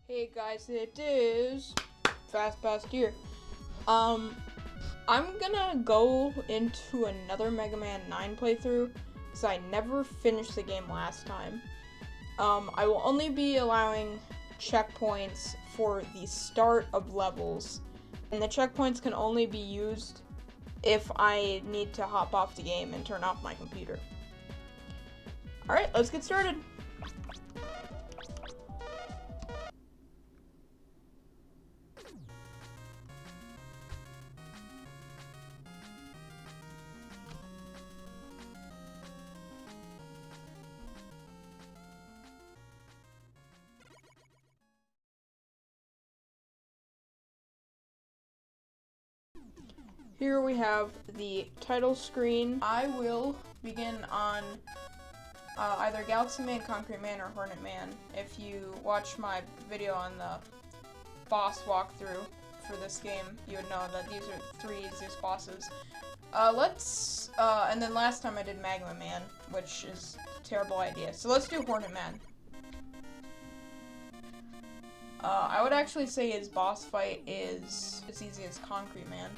Hey guys, it is Fast Past here. I'm gonna go into another Mega Man 9 playthrough because I never finished the game last time. I will only be allowing checkpoints for the start of levels, and the checkpoints can only be used if I need to hop off the game and turn off my computer. Alright, let's get started. Here we have the title screen. I will begin on either Galaxy Man, Concrete Man, or Hornet Man. If you watch my video on the boss walkthrough for this game, you would know that these are the three easiest bosses. And then last time I did Magma Man, which is a terrible idea. So let's do Hornet Man. I would actually say his boss fight is as easy as Concrete Man.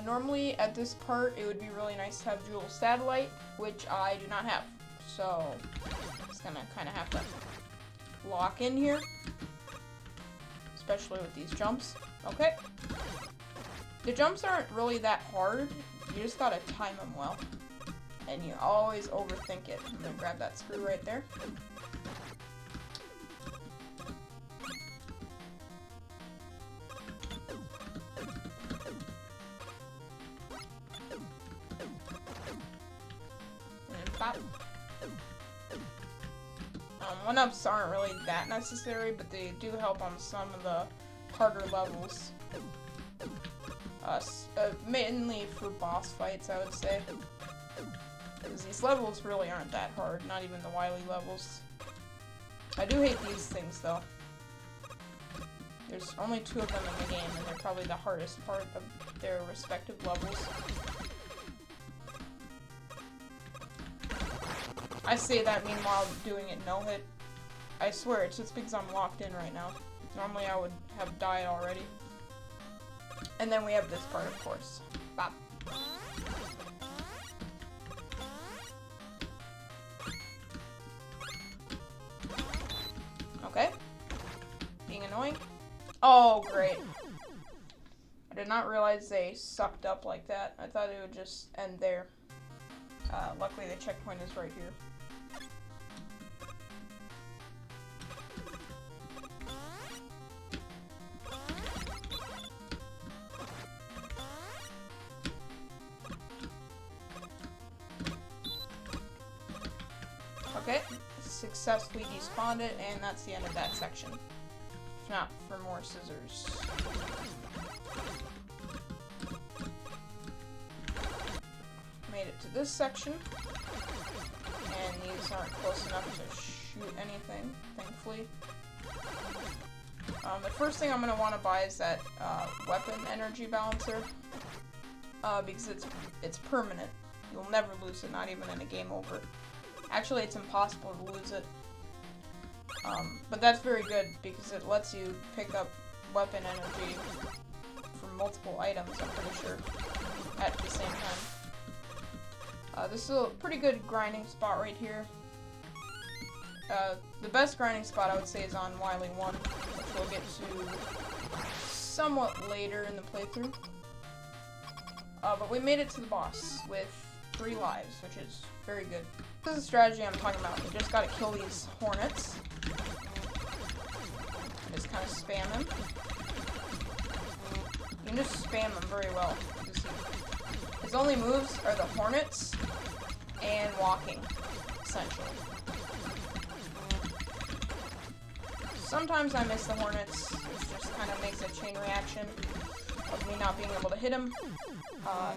Normally at this part, it would be really nice to have Dual Satellite, which I do not have. So, I'm just gonna kind of have to lock in here, especially with these jumps. Okay. The jumps aren't really that hard. You just gotta time them well. And you always overthink it. I'm gonna grab that screw right there. One-ups aren't really that necessary, but they do help on some of the harder levels. Mainly for boss fights, I would say. Because these levels really aren't that hard, not even the Wily levels. I do hate these things, though. There's only 2 of them in the game, and they're probably the hardest part of their respective levels. I say that meanwhile doing it no-hit. I swear, it's just because I'm locked in right now. Normally I would have died already. And then we have this part, of course. Bop. Okay. Being annoying. Oh, great. I did not realize they sucked up like that. I thought it would just end there. Luckily the checkpoint is right here. Okay, successfully despawned it, and that's the end of that section. If not for more scissors. Made it to this section, and these aren't close enough to shoot anything, thankfully. The first thing I'm going to want to buy is that weapon energy balancer, because it's permanent. You'll never lose it, not even in a game over. Actually, it's impossible to lose it. But that's very good because it lets you pick up weapon energy from multiple items, I'm pretty sure, at the same time. This is a pretty good grinding spot right here. The best grinding spot I would say is on Wily 1, which we'll get to somewhat later in the playthrough. But we made it to the boss with 3 lives, which is very good. This is the strategy I'm talking about. You just gotta kill these hornets. And just kind of spam them. You can just spam them very well. His only moves are the hornets and walking, essentially. Sometimes I miss the hornets, which just kind of makes a chain reaction of me not being able to hit him.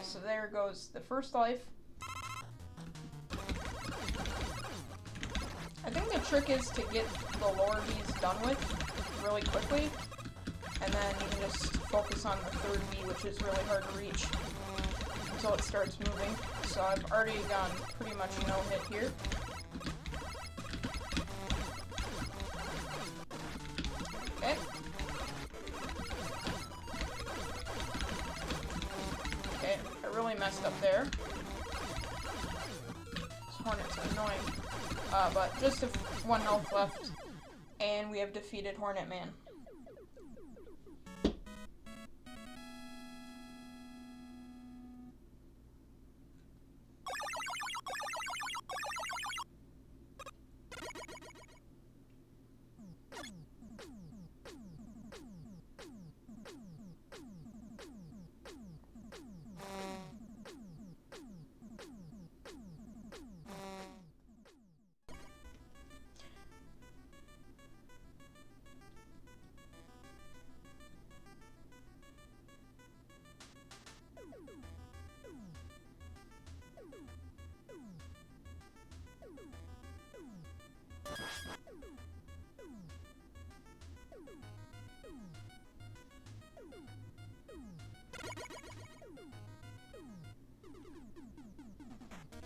So there goes the first life. I think the trick is to get the lower Bs done with really quickly, and then you can just focus on the third B, which is really hard to reach until it starts moving. So I've already gone pretty much no hit here. Okay. Okay, I really messed up there. This Hornet's annoying. But just 1 health left, and we have defeated Hornet Man.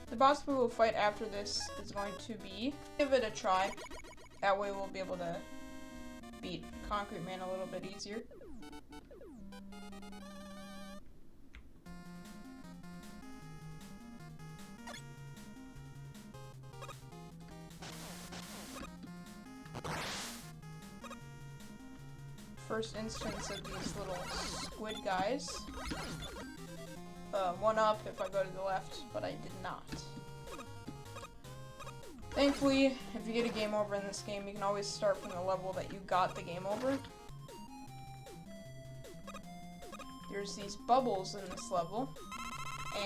The boss we will fight after this is going to be, give it a try, that way we'll be able to beat Concrete Man a little bit easier. First instance of these little squid guys. 1 up if I go to the left, but I did not. Thankfully, if you get a game over in this game, you can always start from the level that you got the game over. There's these bubbles in this level,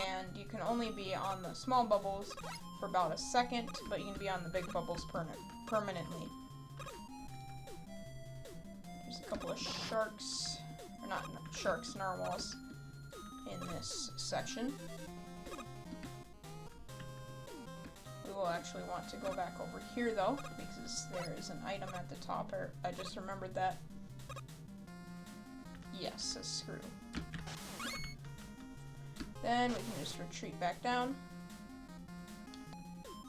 and you can only be on the small bubbles for about a second, but you can be on the big bubbles permanently. There's a couple of sharks, or not sharks, narwhals in this section. We will actually want to go back over here though, because there is an item at the top. I just remembered that. Yes, a screw. Then we can just retreat back down.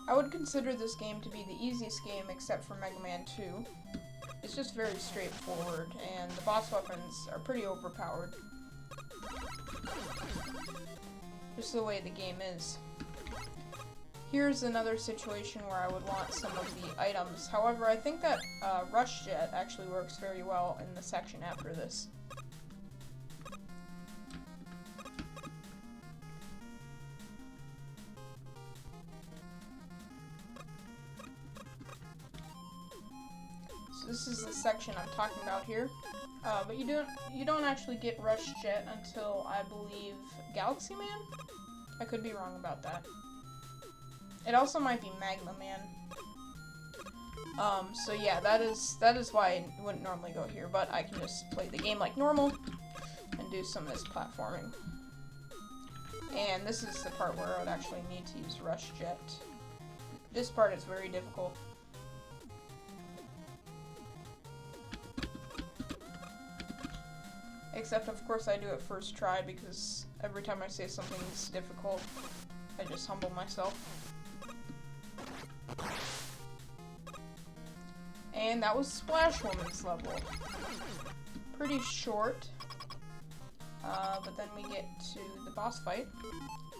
I would consider this game to be the easiest game except for Mega Man 2. It's just very straightforward, and the boss weapons are pretty overpowered. Just the way the game is. Here's another situation where I would want some of the items. However, I think that Rush Jet actually works very well in the section after this. So this is the section I'm talking about here. But you don't actually get Rush Jet until, I believe, Galaxy Man? I could be wrong about that. It also might be Magma Man. So yeah, that is why I wouldn't normally go here, but I can just play the game like normal and do some of this platforming. And this is the part where I would actually need to use Rush Jet. This part is very difficult. Except, of course, I do it first try, because every time I say something's difficult, I just humble myself. And that was Splash Woman's level. Pretty short. But then we get to the boss fight,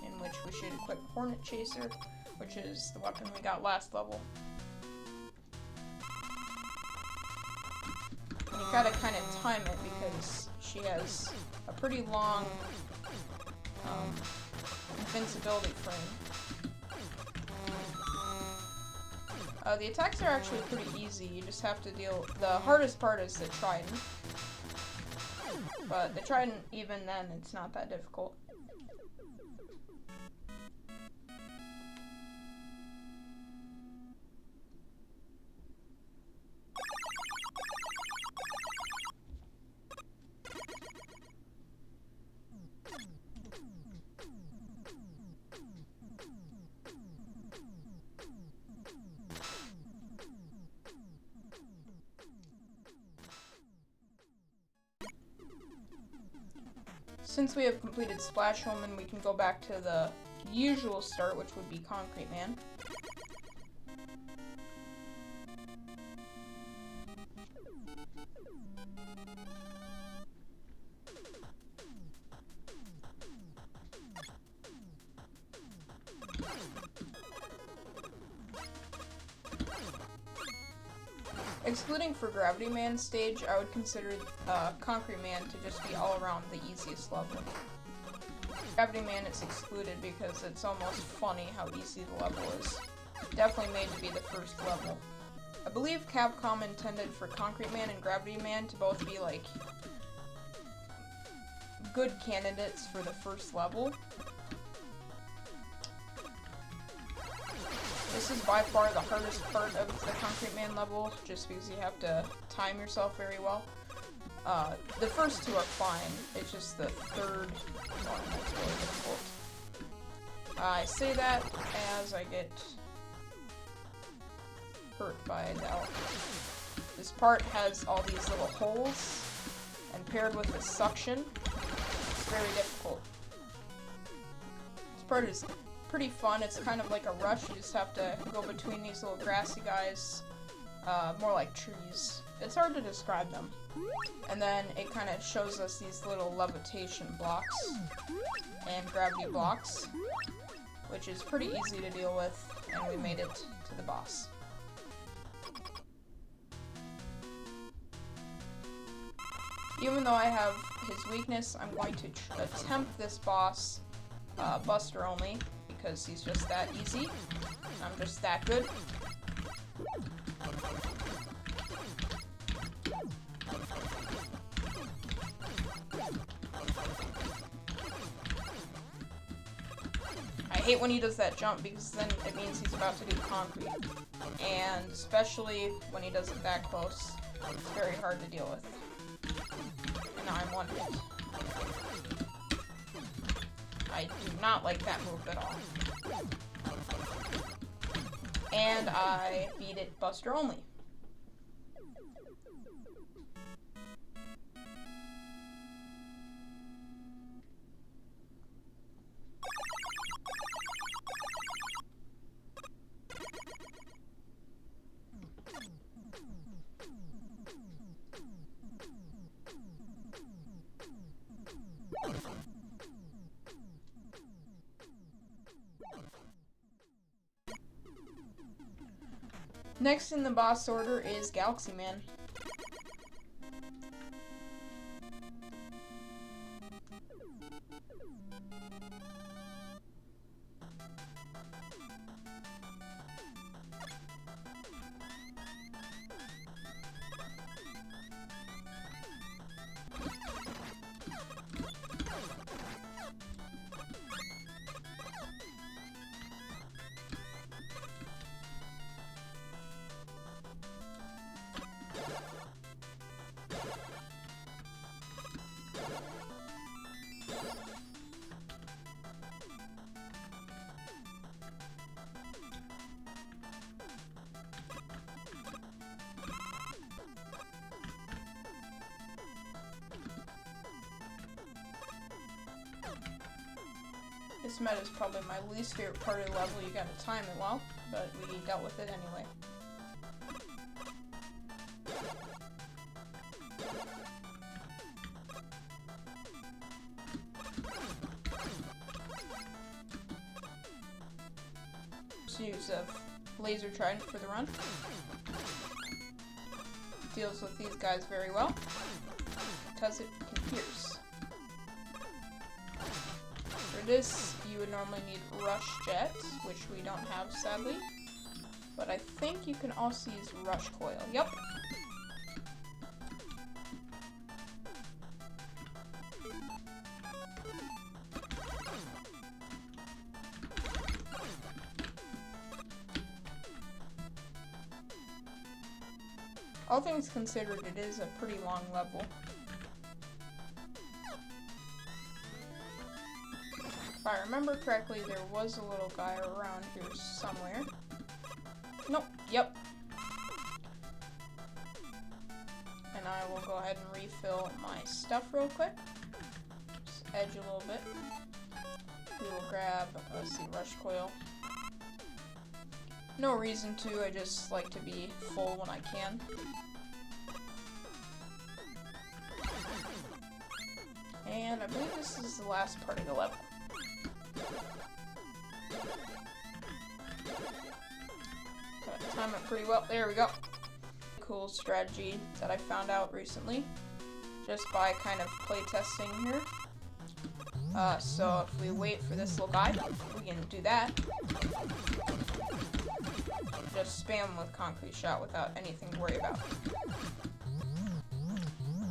in which we should equip Hornet Chaser, which is the weapon we got last level. And you gotta kind of time it, because she has a pretty long invincibility frame. The attacks are actually pretty easy. You just have to deal. The hardest part is the Trident. But the Trident, even then, it's not that difficult. Since we have completed Splash Woman, we can go back to the usual start, which would be Concrete Man. Excluding for Gravity Man stage, I would consider Concrete Man to just be all around the easiest level. Gravity Man is excluded because it's almost funny how easy the level is. Definitely made to be the first level. I believe Capcom intended for Concrete Man and Gravity Man to both be like good candidates for the first level. This is by far the hardest part of the Concrete Man level, just because you have to time yourself very well. The first two are fine, it's just the third one that's really difficult. I say that as I get hurt by that. This part has all these little holes, and paired with the suction, it's very difficult. This part is pretty fun. It's kind of like a rush. You just have to go between these little grassy guys, more like trees. It's hard to describe them. And then it kind of shows us these little levitation blocks and gravity blocks, which is pretty easy to deal with, and we made it to the boss. Even though I have his weakness, I'm going to attempt this boss Buster only, because he's just that easy. I'm just that good. I hate when he does that jump, because then it means he's about to do concrete. And especially when he does it that close, it's very hard to deal with. And now I'm one hit. I do not like that move at all. And I beat it Buster only. Next in the boss order is Galaxy Man. This meta is probably my least favorite part of the level. You gotta time it well, but we dealt with it anyway. Just use a laser trident for the run. Deals with these guys very well, because it can pierce. For this, you would normally need Rush Jet, which we don't have, sadly. But I think you can also use Rush Coil. Yep. All things considered, it is a pretty long level. If I remember correctly, there was a little guy around here somewhere. Nope, yep. And I will go ahead and refill my stuff real quick. Just edge a little bit. We will grab, let's see, rush coil. No reason to, I just like to be full when I can. And I believe this is the last part of the level. Gotta time it pretty well. There we go. Cool strategy that I found out recently, just by kind of playtesting here. So if we wait for this little guy, we can do that. Just spam with concrete shot without anything to worry about.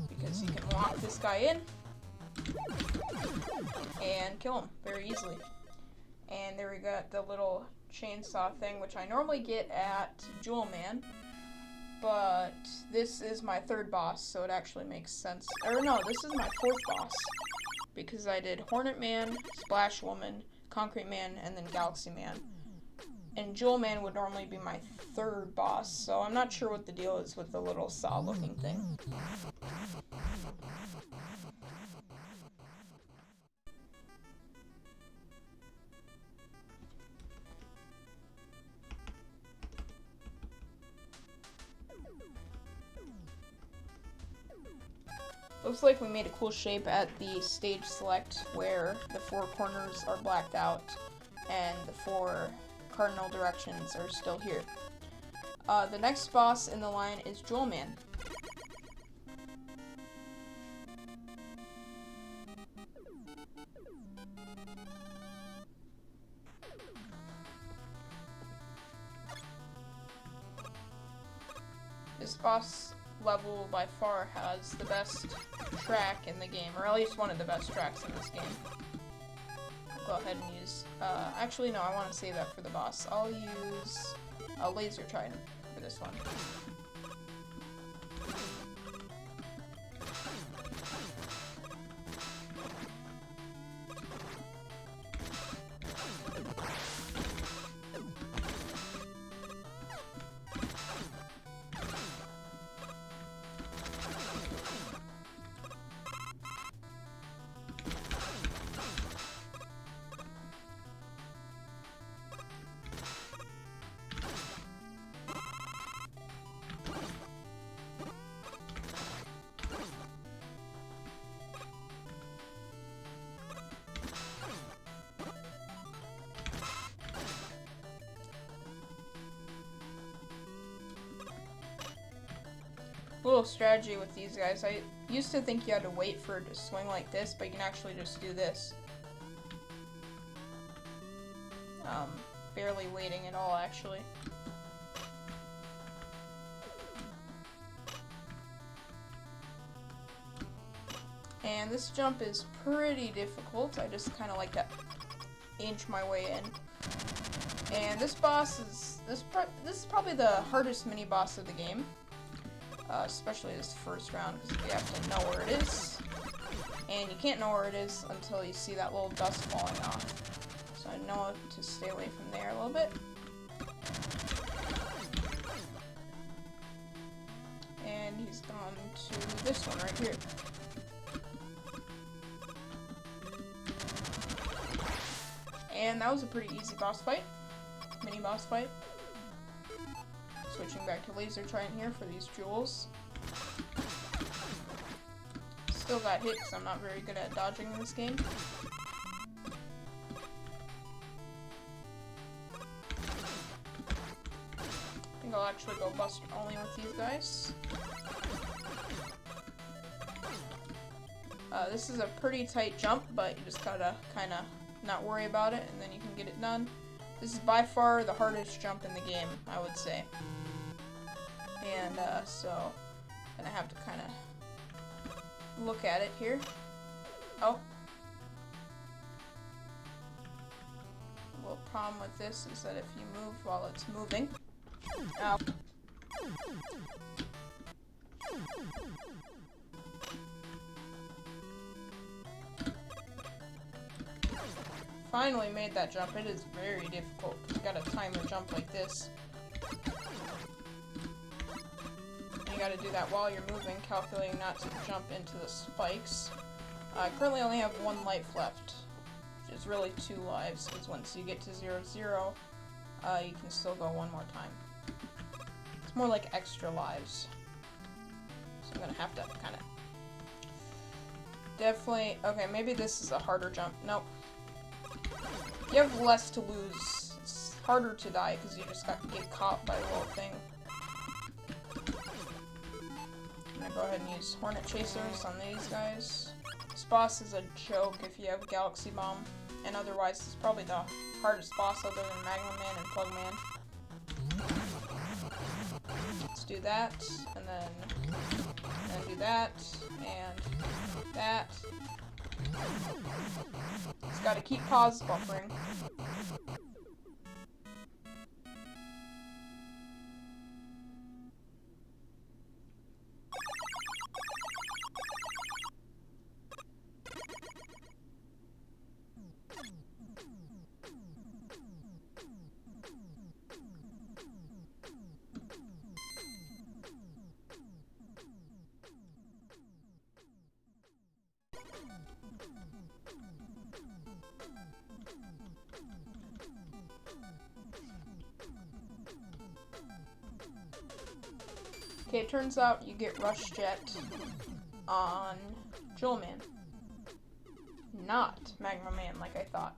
Because you can lock this guy in and kill him very easily. And there we got the little chainsaw thing, which I normally get at Jewel Man. But this is my third boss, so it actually makes sense. Or no, this is my fourth boss. Because I did Hornet Man, Splash Woman, Concrete Man, and then Galaxy Man. And Jewel Man would normally be my third boss, so I'm not sure what the deal is with the little saw-looking thing. Looks like we made a cool shape at the stage select where the 4 corners are blacked out and the 4 cardinal directions are still here. The next boss in the line is Jewel Man. This boss level by far has the best track in the game, or at least one of the best tracks in this game. I'll go ahead and use, actually no, I want to save that for the boss. I'll use a laser trident for this one. Little strategy with these guys. I used to think you had to wait for it to swing like this, but you can actually just do this. Barely waiting at all, actually. And this jump is pretty difficult. I just kind of like to inch my way in. And this boss is this is probably the hardest mini boss of the game. Especially this first round, because you have to know where it is. And you can't know where it is until you see that little dust falling off. So I know to stay away from there a little bit. And he's gone to this one right here. And that was a pretty easy boss fight. Mini boss fight. Switching back to laser trident here for these jewels. Still got hit because I'm not very good at dodging in this game. I think I'll actually go buster only with these guys. This is a pretty tight jump, but you just gotta kind of not worry about it, and then you can get it done. This is by far the hardest jump in the game, I would say. And so I'm gonna have to kind of look at it here. Oh. A little problem with this is that if you move while it's moving. Ow. Finally made that jump. It is very difficult. You gotta time a jump like this. You gotta do that while you're moving, calculating not to jump into the spikes. I currently only have 1 life left, which is really 2 lives, because once you get to 0-0, you can still go 1 more time. It's more like extra lives. So I'm gonna have to kind of... Definitely... Okay, maybe this is a harder jump. Nope. You have less to lose. It's harder to die, because you just get caught by the little thing. I'm gonna go ahead and use Hornet Chasers on these guys. This boss is a joke if you have Galaxy Bomb, and otherwise it's probably the hardest boss other than Magma Man and Plug Man. Let's do that, and then do that, and that. It's gotta keep pause buffering. Okay, it turns out you get Rush Jet on Jewel Man, not Magma Man like I thought.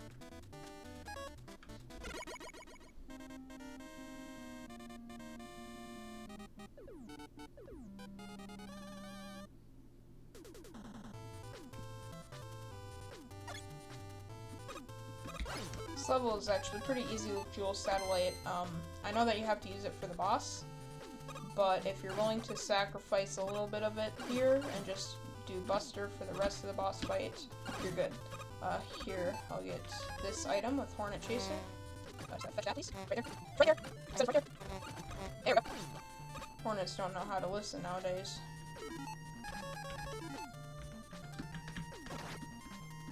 This level is actually pretty easy with Jewel Satellite. I know that you have to use it for the boss, but if you're willing to sacrifice a little bit of it here and just do Buster for the rest of the boss fight, you're good. Here, I'll get this item with Hornet Chaser. Fetch that, please. Right there. Right there. It says right there. There we go. Hornets don't know how to listen nowadays.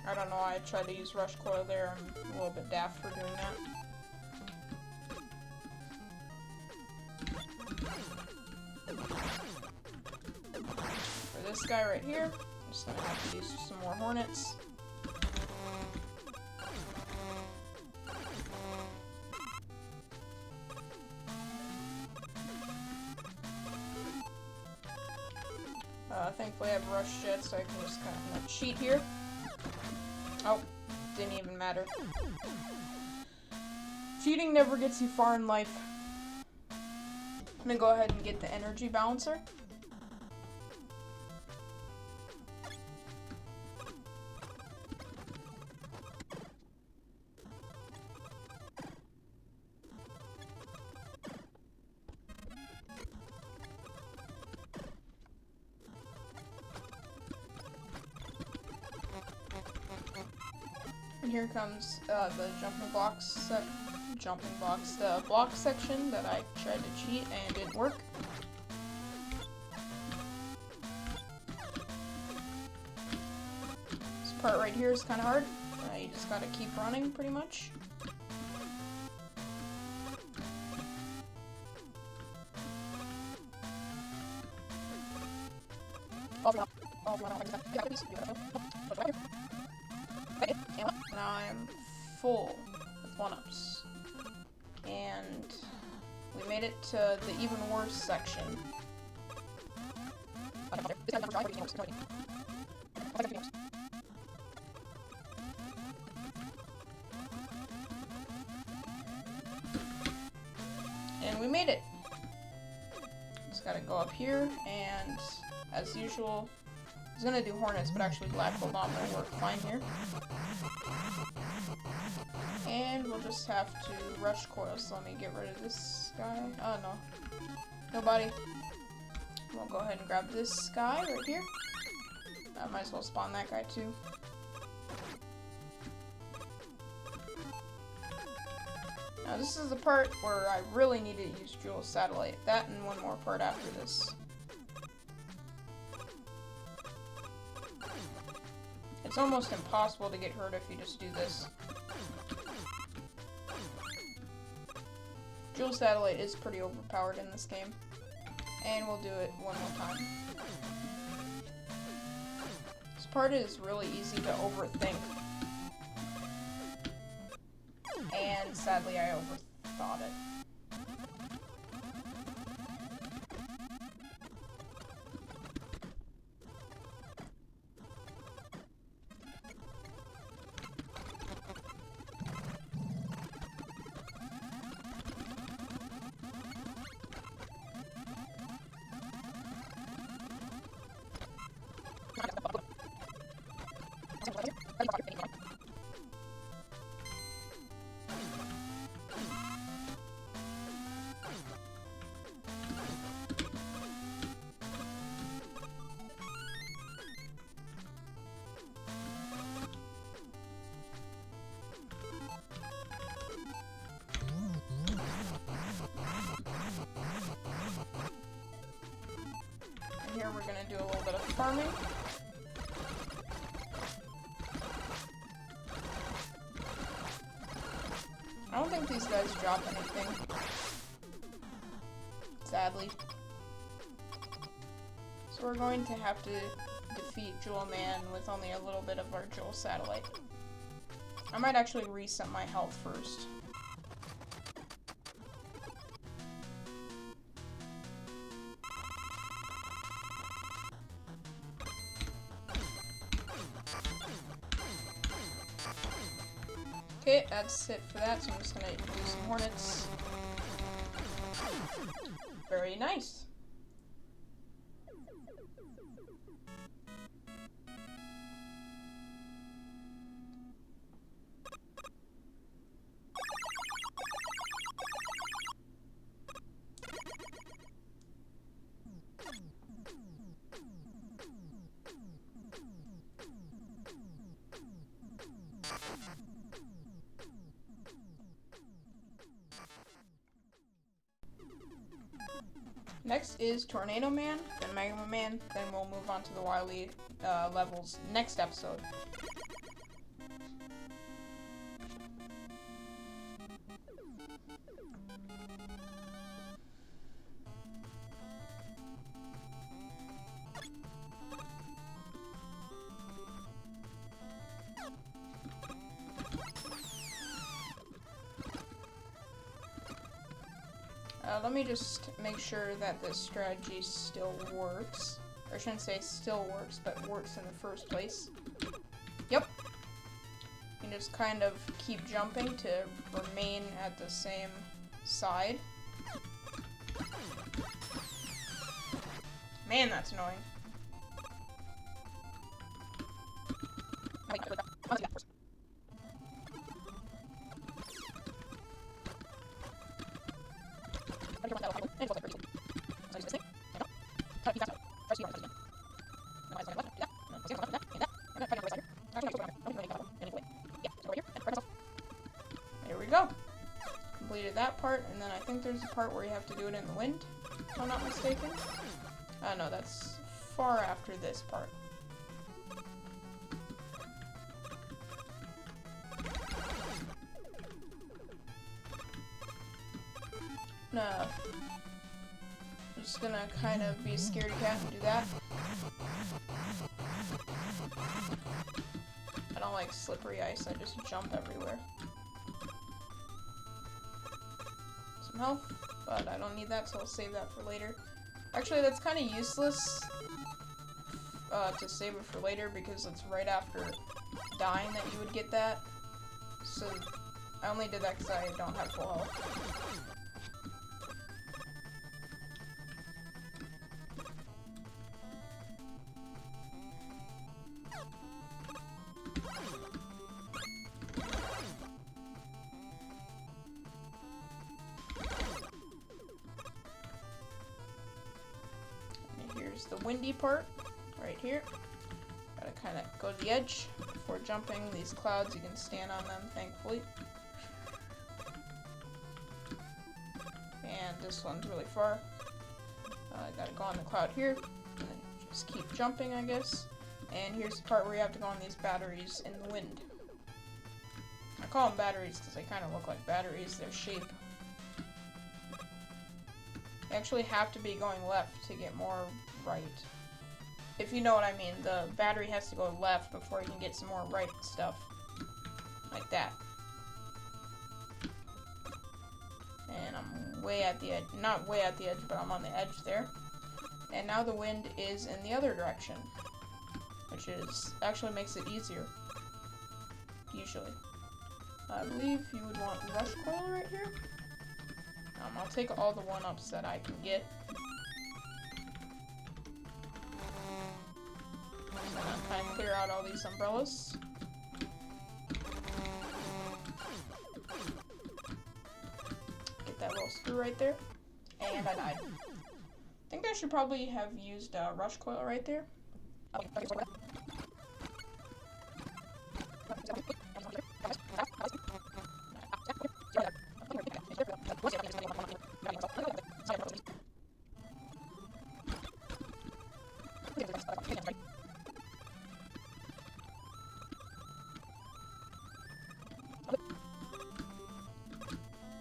I don't know why I tried to use Rush Coil there. I'm a little bit daft for doing that. For this guy right here, I'm just gonna have to use some more Hornets. Thankfully I have Rush Jet, so I can just kind of cheat here. Oh, didn't even matter. Cheating never gets you far in life. I'm gonna go ahead and get the energy balancer. And here comes the the block section that I tried to cheat and didn't work. This part right here is kind of hard. You just gotta keep running, pretty much. Now I'm full with 1-ups. And we made it to the even worse section. And we made it. Just gotta go up here, and as usual, I was gonna do Hornets, but actually Black Hole Bomb will work fine here. And we'll just have to Rush Coil, so let me get rid of this guy. Oh no. Nobody. We'll go ahead and grab this guy right here. I might as well spawn that guy too. Now this is the part where I really need to use Jewel Satellite. That and one more part after this. It's almost impossible to get hurt if you just do this. Jewel Satellite is pretty overpowered in this game. And we'll do it one more time. Just part is really easy to overthink. And sadly, I overthought it. Here we're gonna do a little bit of farming. I don't think these guys drop anything, sadly. So we're going to have to defeat Jewel Man with only a little bit of our Jewel Satellite. I might actually reset my health first. Okay, that's it for that, so I'm just gonna do some Hornets. Very nice. Next is Tornado Man, then Mega Man, then we'll move on to the Wily levels next episode. Let me just make sure that this strategy still works. Or I shouldn't say still works, but works in the first place. Yep. You can just kind of keep jumping to remain at the same side. Man, that's annoying. There we go. Completed that part, and then I think there's a part where you have to do it in the wind, if I'm not mistaken. No, that's far after this part. No. I'm just gonna kind of be a scaredy cat and do that. I don't like slippery ice, I just jump everywhere. Some health, but I don't need that, so I'll save that for later. Actually, that's kind of useless to save it for later, because it's right after dying that you would get that. So, I only did that because I don't have full health. Here's the windy part, right here. Gotta kind of go to the edge before jumping. These clouds, you can stand on them, thankfully. And this one's really far. Gotta go on the cloud here, and then just keep jumping, I guess. And here's the part where you have to go on these batteries in the wind. I call them batteries because they kind of look like batteries, their shape. You actually have to be going left to get more right. if you know what I mean. The battery has to go left before you can get some more right stuff. Like that. And I'm way at the edge. Not way at the edge, but I'm on the edge there. And now the wind is in the other direction. Which is actually makes it easier. Usually. I believe you would want rush coil right here. I'll take all the 1-ups that I can get. And I'll kind of clear out all these umbrellas. Get that little screw right there. And I died. I think I should probably have used rush coil right there.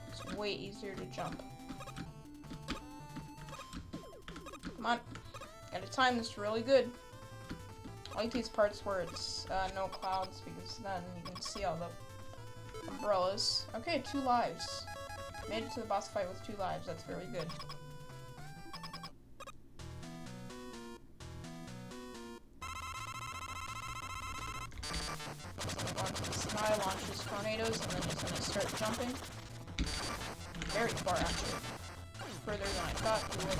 It's way easier to jump. Come on. Gotta time this really good. I like these parts where it's no clouds, because then you can see all the umbrellas. Okay, 2 lives. Made it to the boss fight with 2 lives. That's very good. Onto the sky, launches tornadoes, and then it's gonna start jumping. Very far, actually. Further than I thought it would.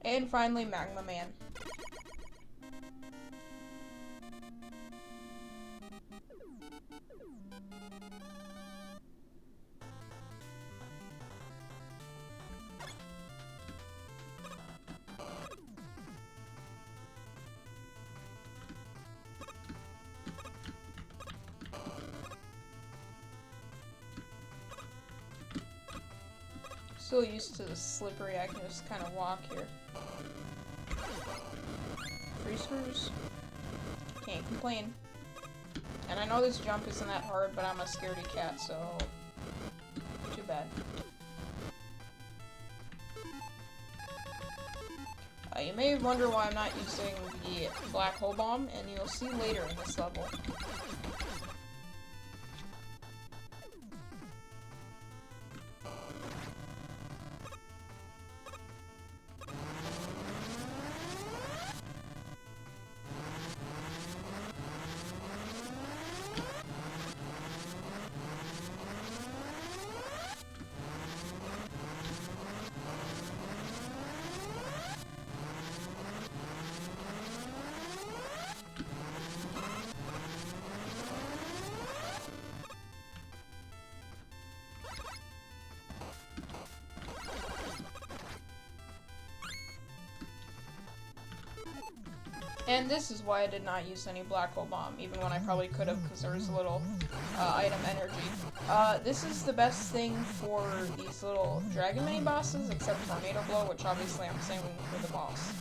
And finally, Magma Man. Still used to the slippery, I can just kind of walk here. Free screws. Can't complain. And I know this jump isn't that hard, but I'm a scaredy cat, so too bad. You may wonder why I'm not using the black hole bomb, and you'll see later in this level. And this is why I did not use any black hole bomb, even when I probably could have, because there was a little item energy. This is the best thing for these little dragon mini bosses, except tornado blow, which obviously I'm saving for the boss.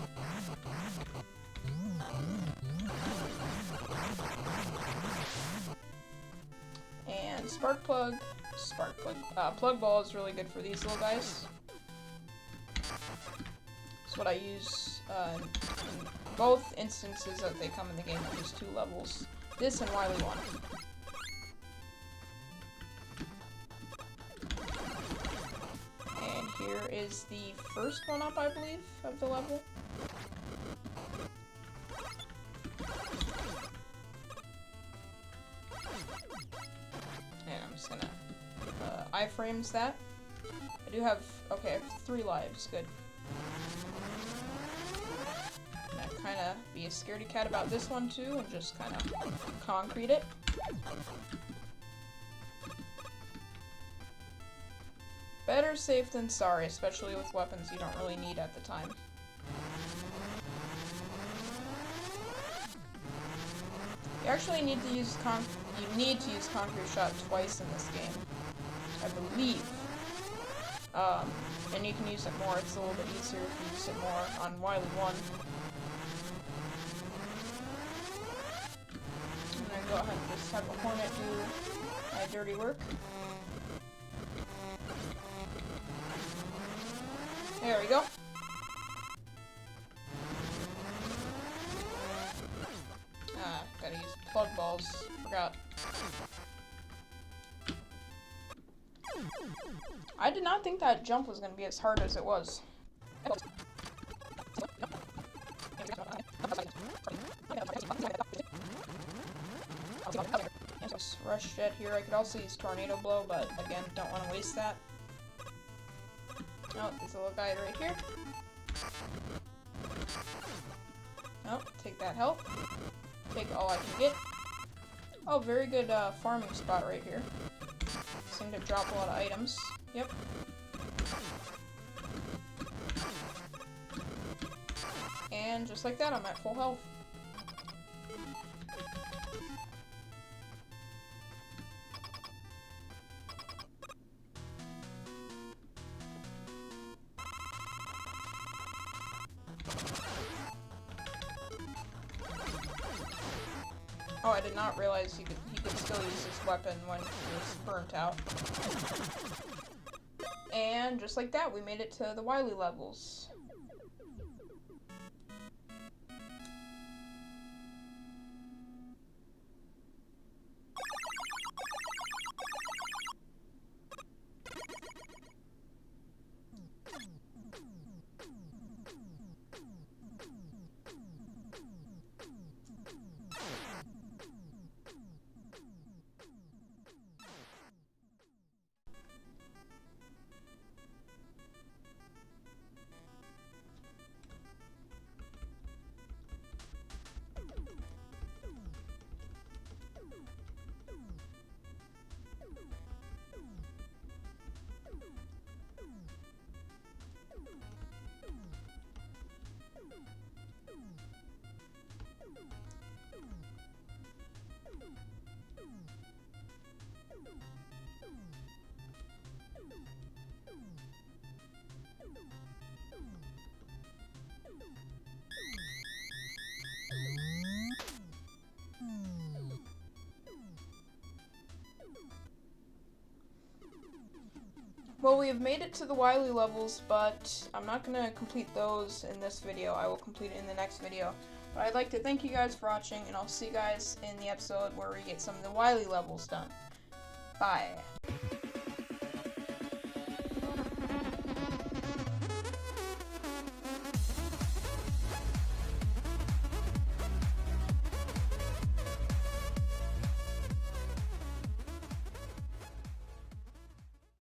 And plug ball is really good for these little guys. That's what I use in both instances that they come in the game at these 2 levels. This and Wily 1. And here is the first 1-up, I believe, of the level. And I'm just gonna iframes that. I do have, okay, I have 3 lives, good. Kind of be a scaredy cat about this one too, and just kind of concrete it. Better safe than sorry, especially with weapons you don't really need at the time. You actually need to use Concrete Shot twice in this game, I believe. And you can use it more. It's a little bit easier if you use it more on Wily 1. I'm gonna go ahead and just have a Hornet do my dirty work. There we go. Gotta use plug balls. Forgot. I did not think that jump was gonna be as hard as it was. Rush Jet here. I could also use Tornado Blow, but again, don't want to waste that. Oh, there's a little guy right here. Oh, take that health. Take all I can get. Oh, very good farming spot right here. Seem to drop a lot of items. Yep. And just like that, I'm at full health. Oh, I did not realize he could still use this weapon when it was burnt out. And just like that, we made it to the Wily levels. Well, we have made it to the Wily levels, but I'm not going to complete those in this video. I will complete it in the next video. But I'd like to thank you guys for watching, and I'll see you guys in the episode where we get some of the Wily levels done. Bye.